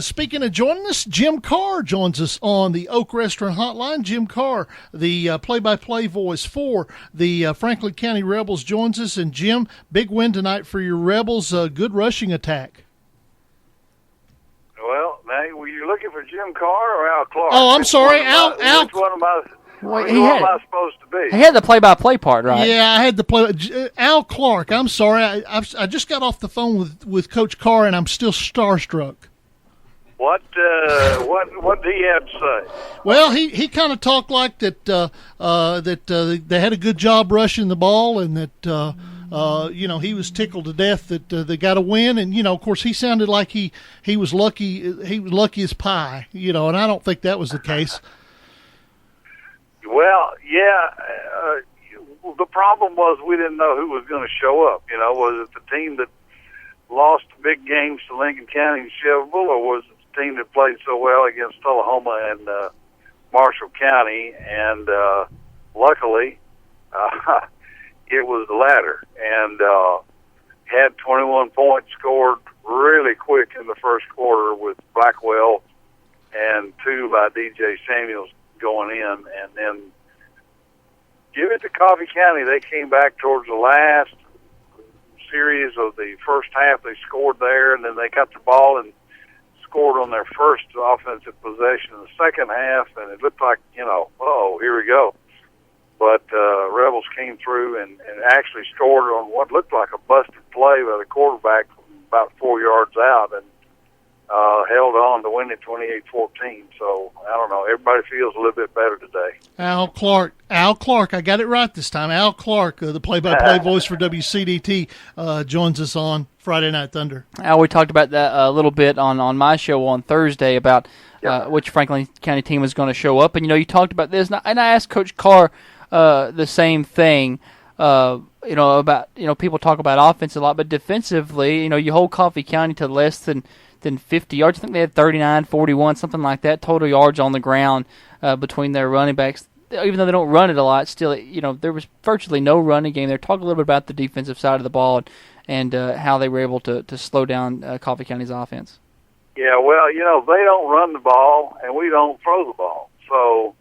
Speaking of joining us, Jim Carr joins us on the Oak Restaurant Hotline. Jim Carr, the play-by-play voice for the Franklin County Rebels, joins us. And, Jim, big win tonight for your Rebels. Good rushing attack. Well, now, were you looking for Jim Carr or Al Clark? Oh, I'm sorry. Al. Which one am I? Well, Which one am I supposed to be? He had the play-by-play part, right? Yeah, I had the play. Al Clark. I'm sorry. I just got off the phone with Coach Carr, and I'm still starstruck. What did he have to say? Well, he kind of talked like that they had a good job rushing the ball, and that he was tickled to death that they got a win. And of course, he sounded like he was lucky. He was lucky as pie. And I don't think that was the case. Well, yeah. The problem was we didn't know who was going to show up. Was it the team that lost big games to Lincoln County and Shelbyville, or was it the team that played so well against Tullahoma and Marshall County? And luckily, it was the latter. And had 21 points scored really quick in the first quarter with Blackwell and 2 by DJ Samuels going in, and then give it to Coffee County. They came back towards the last series of the first half. They scored there, and then they got the ball and scored on their first offensive possession in the second half, and it looked like, oh, here we go. But Rebels came through and actually scored on what looked like a busted play by the quarterback from about 4 yards out, and held on to win it 28-14. So, I don't know. Everybody feels a little bit better today. Al Clark, I got it right this time. Al Clark, the play-by-play voice for WCDT, joins us on Friday Night Thunder. Al, we talked about that a little bit on my show on Thursday about which Franklin County team was going to show up. And, you talked about this, and I asked Coach Carr the same thing. About people talk about offense a lot, but defensively, you hold Coffee County to less than 50 yards. I think they had 39, 41, something like that, total yards on the ground between their running backs. Even though they don't run it a lot, still, there was virtually no running game there. Talk a little bit about the defensive side of the ball and how they were able to slow down Coffee County's offense. Yeah, well, they don't run the ball, and we don't throw the ball. So,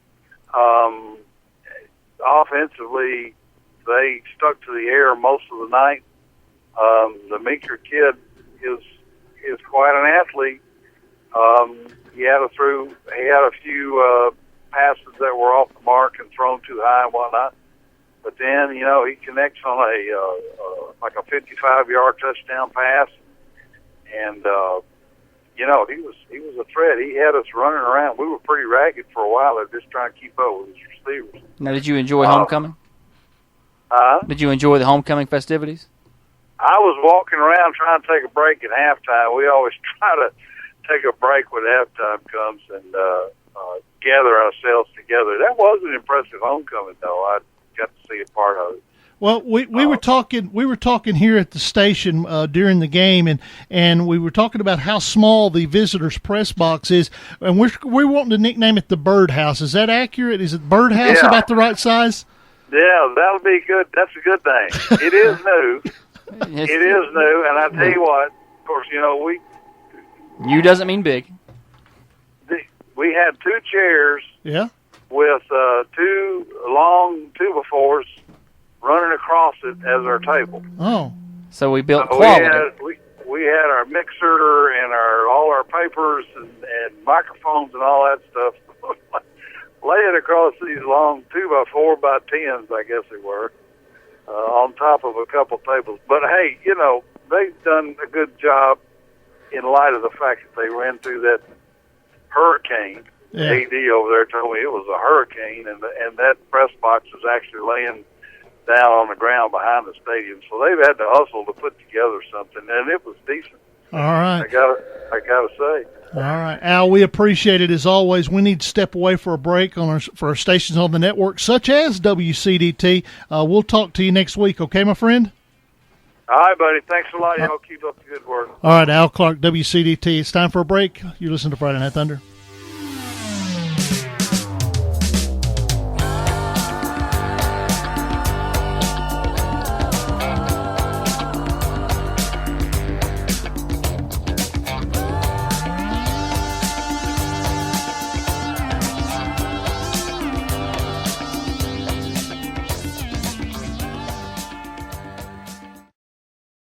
offensively, they stuck to the air most of the night. The Meeker kid is quite an athlete. He had a few passes that were off the mark and thrown too high and whatnot. But then, he connects on a 55-yard touchdown pass, and he was a threat. He had us running around. We were pretty ragged for a while. Just trying to keep up with his receivers. Now, did you enjoy homecoming? Did you enjoy the homecoming festivities? I was walking around trying to take a break at halftime. We always try to take a break when halftime comes and gather ourselves together. That was an impressive homecoming, though. I got to see a part of it. Well, we were talking here at the station during the game, and we were talking about how small the visitors' press box is, and we're wanting to nickname it the Birdhouse. Is that accurate? Is it Birdhouse about the right size? Yeah, that'll be good. That's a good thing. It is new. It is new, and I tell you what. Of course, New doesn't mean big. We had 2 chairs. Yeah. With 2 long 2x4s running across it as our table. Oh. So we built quality. We had our mixer and all our papers and microphones and all that stuff laying across these long 2x4 by 10s, I guess they were, on top of a couple tables. But hey, they've done a good job in light of the fact that they ran through that hurricane. Yeah. AD over there told me it was a hurricane, and that press box was actually laying down on the ground behind the stadium. So they've had to hustle to put together something, and it was decent. All right. I gotta say. All right, Al, we appreciate it as always. We need to step away for a break for our stations on the network, such as WCDT. We'll talk to you next week, okay, my friend? All right, buddy. Thanks a lot. Y'all keep up the good work. All right, Al Clark, WCDT. It's time for a break. You listen to Friday Night Thunder.